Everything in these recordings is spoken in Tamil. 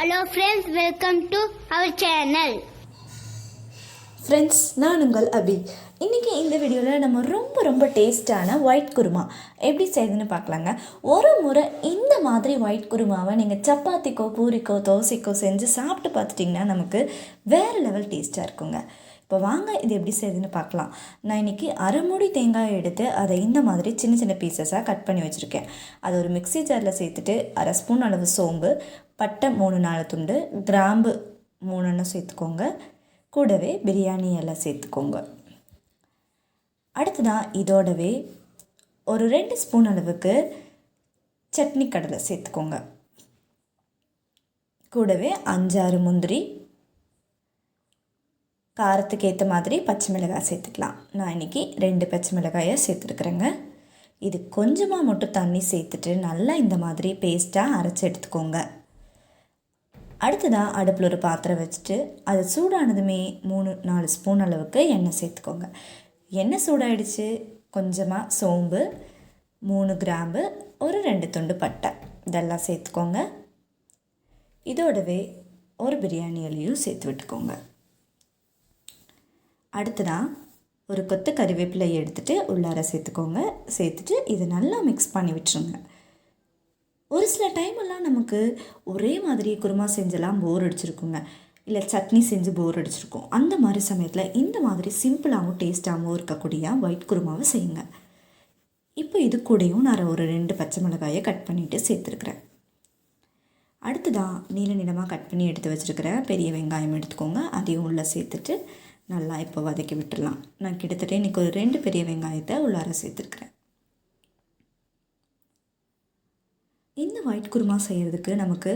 Hello friends, welcome to our channel. Friends, நான் உங்கள் அபி. இன்றைக்கி இந்த வீடியோவில் நம்ம ரொம்ப டேஸ்ட்டான ஒயிட் குருமா எப்படி செய்யுதுன்னு பார்க்கலாங்க. ஒரு முறை இந்த மாதிரி ஒயிட் குருமாவை நீங்கள் சப்பாத்திக்கோ பூரிக்கோ தோசைக்கோ செஞ்சு சாப்பிட்டு பார்த்துட்டிங்கன்னா நமக்கு வேறு லெவல் டேஸ்ட்டாக இருக்குங்க. இப்போ வாங்க இது எப்படி செய்யுதுன்னு பார்க்கலாம். நான் இன்றைக்கி அரை மூடி தேங்காய் எடுத்து அதை இந்த மாதிரி சின்ன சின்ன பீசஸாக கட் பண்ணி வச்சுருக்கேன். அதை ஒரு மிக்ஸி ஜாரில் சேர்த்துட்டு அரை ஸ்பூன் அளவு சோம்பு, பட்டை 3-4 துண்டு, கிராம்பு 3 சேர்த்துக்கோங்க. கூடவே பிரியாணி எல்லாம் சேர்த்துக்கோங்க. அடுத்ததான் இதோடவே ஒரு 2 ஸ்பூன் அளவுக்கு சட்னி கடலை சேர்த்துக்கோங்க. கூடவே 5-6 முந்திரி, காரத்துக்கு ஏற்ற மாதிரி பச்சை மிளகாய் சேர்த்துக்கலாம். நான் இன்றைக்கி 2 பச்சை மிளகாயை சேர்த்துருக்குறேங்க. இது கொஞ்சமாக மட்டும் தண்ணி சேர்த்துட்டு நல்லா இந்த மாதிரி பேஸ்ட்டாக அரைச்சி எடுத்துக்கோங்க. அடுத்ததாக அடுப்பில் ஒரு பாத்திரம் வச்சுட்டு அது சூடானதுமே 3-4 ஸ்பூன் அளவுக்கு எண்ணெய் சேர்த்துக்கோங்க. எண்ணெய் சூடாயிடுச்சு. கொஞ்சமாக சோம்பு, 3 கிராம்பு, ஒரு 2 துண்டு பட்டை இதெல்லாம் சேர்த்துக்கோங்க. இதோடவே ஒரு பிரியாணி இலையும் சேர்த்து விட்டுக்கோங்க. அடுத்ததாக ஒரு கொத்து கறிவேப்பிலை எடுத்துகிட்டு உள்ளார சேர்த்துக்கோங்க. சேர்த்துட்டு இதை நல்லா மிக்ஸ் பண்ணி விட்டுருங்க. ஒரு சில டைமெல்லாம் நமக்கு ஒரே மாதிரி குருமா செஞ்செல்லாம் போர் அடிச்சிருக்குங்க, இல்லை சட்னி செஞ்சு போர் அடிச்சிருக்கும். அந்த மாதிரி சமயத்தில் இந்த மாதிரி சிம்பிளாகவும் டேஸ்ட்டாகவும் இருக்கக்கூடிய ஒயிட் குருமாவை செய்யுங்க. இப்போ இது கூடயும் நான் ஒரு 2 பச்சை மிளகாயை கட் பண்ணிவிட்டு சேர்த்துருக்குறேன். அடுத்ததாக நீளமாக கட் பண்ணி எடுத்து வச்சுருக்கிறேன் பெரிய வெங்காயம் எடுத்துக்கோங்க. அதையும் உள்ளே சேர்த்துட்டு நல்லா இப்போ வதக்கி விட்டுடலாம். நான் கிட்டத்தட்ட இன்றைக்கி ஒரு 2 பெரிய வெங்காயத்தை உள்ளார சேர்த்துருக்குறேன். இந்த ஒயிட் குருமா செய்கிறதுக்கு நமக்கு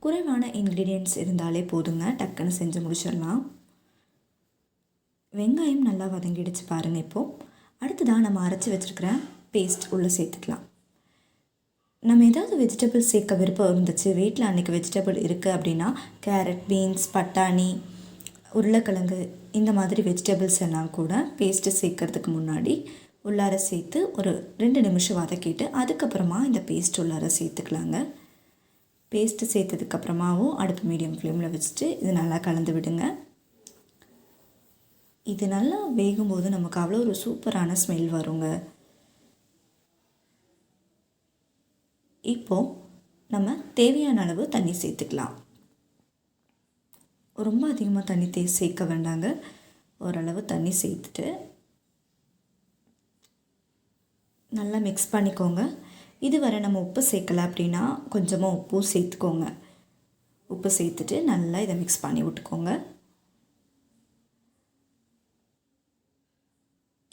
குறைவான இன்க்ரீடியன்ட்ஸ் இருந்தாலே போதுங்க, டக்குன்னு செஞ்சு முடிச்சிடலாம். வெங்காயம் நல்லா வதங்கிடுச்சு பாருங்கள். இப்போது அடுத்ததாக நம்ம அரைச்சி வச்சுருக்கிற பேஸ்ட் உள்ளே சேர்த்துக்கலாம். நம்ம ஏதாவது வெஜிடபிள் சேர்க்க விருப்பம் இருந்துச்சு, வீட்டில் அன்றைக்கி வெஜிடபிள் இருக்குது அப்படின்னா கேரட், பீன்ஸ், பட்டாணி, உருளைக்கிழங்கு இந்த மாதிரி வெஜிடபிள்ஸ் எல்லாம் கூட பேஸ்ட்டு சேர்க்கறதுக்கு முன்னாடி உள்ளார சேர்த்து ஒரு 2 நிமிஷம் வதக்கிட்டு அதுக்கப்புறமா இந்த பேஸ்ட் உள்ளார சேர்த்துக்கலாங்க. பேஸ்ட்டு சேர்த்ததுக்கப்புறமாவும் அடுப்பு மீடியம் ஃப்ளேமில் வச்சுட்டு இது நல்லா கலந்து விடுங்க. இது நல்லா வேகும்போது நமக்கு அவ்வளோ ஒரு சூப்பரான ஸ்மெல் வருங்க. இப்போது நம்ம தேவையான அளவு தண்ணி சேர்த்துக்கலாம். ரொம்ப அதிகமாக தண்ணி சேர்க்க வேண்டாங்க, ஓரளவு தண்ணி சேர்த்துட்டு நல்லா மிக்ஸ் பண்ணிக்கோங்க. இதுவரை நம்ம உப்பு சேர்க்கலை அப்படின்னா கொஞ்சமாக உப்பும் சேர்த்துக்கோங்க. உப்பு சேர்த்துட்டு நல்லா இதை மிக்ஸ் பண்ணி விட்டுக்கோங்க.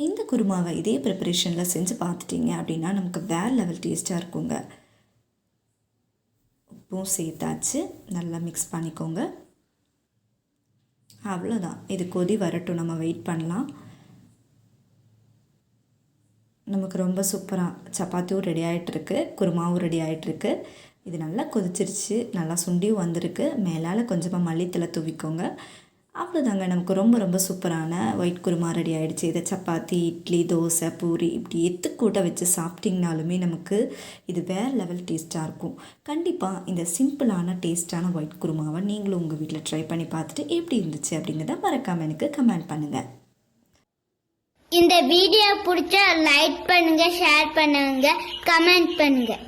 இந்த குருமாவை இதே ப்ரிப்பரேஷனில் செஞ்சு பார்த்துட்டிங்க அப்படின்னா நமக்கு வேறு லெவல் டேஸ்ட்டாக இருக்குங்க. உப்பும் சேர்த்தாச்சு, நல்லா மிக்ஸ் பண்ணிக்கோங்க. அவ்வளோதான், இது கொதி வரட்டும், நம்ம வெயிட் பண்ணலாம். நமக்கு ரொம்ப சூப்பராக சப்பாத்தியும் ரெடி ஆகிட்டுருக்கு, குருமாவும் ரெடி ஆகிட்டுருக்கு. இது நல்லா கொதிச்சிருச்சு, நல்லா சுண்டியும் வந்திருக்கு. மேலால் கொஞ்சமாக மல்லித்தலை தூவிக்கோங்க. அவ்வளோதாங்க, நமக்கு ரொம்ப சூப்பரான ஒயிட் குருமா ரெடி ஆகிடுச்சு. இதை சப்பாத்தி, இட்லி, தோசை, பூரி இப்படி எத்துக்கூட்ட வச்சு சாப்பிட்டிங்கனாலுமே நமக்கு இது வேறு லெவல் டேஸ்ட்டாக இருக்கும். கண்டிப்பாக இந்த சிம்பிளான டேஸ்ட்டான ஒயிட் குருமாவை நீங்களும் உங்கள் வீட்டில் ட்ரை பண்ணி பார்த்துட்டு எப்படி இருந்துச்சு அப்படிங்கிறத மறக்காமல் எனக்கு கமெண்ட் பண்ணுங்கள். இந்த வீடியோ பிடிச்சா லைக் பண்ணுங்கள், ஷேர் பண்ணுங்கள், கமெண்ட் பண்ணுங்கள்.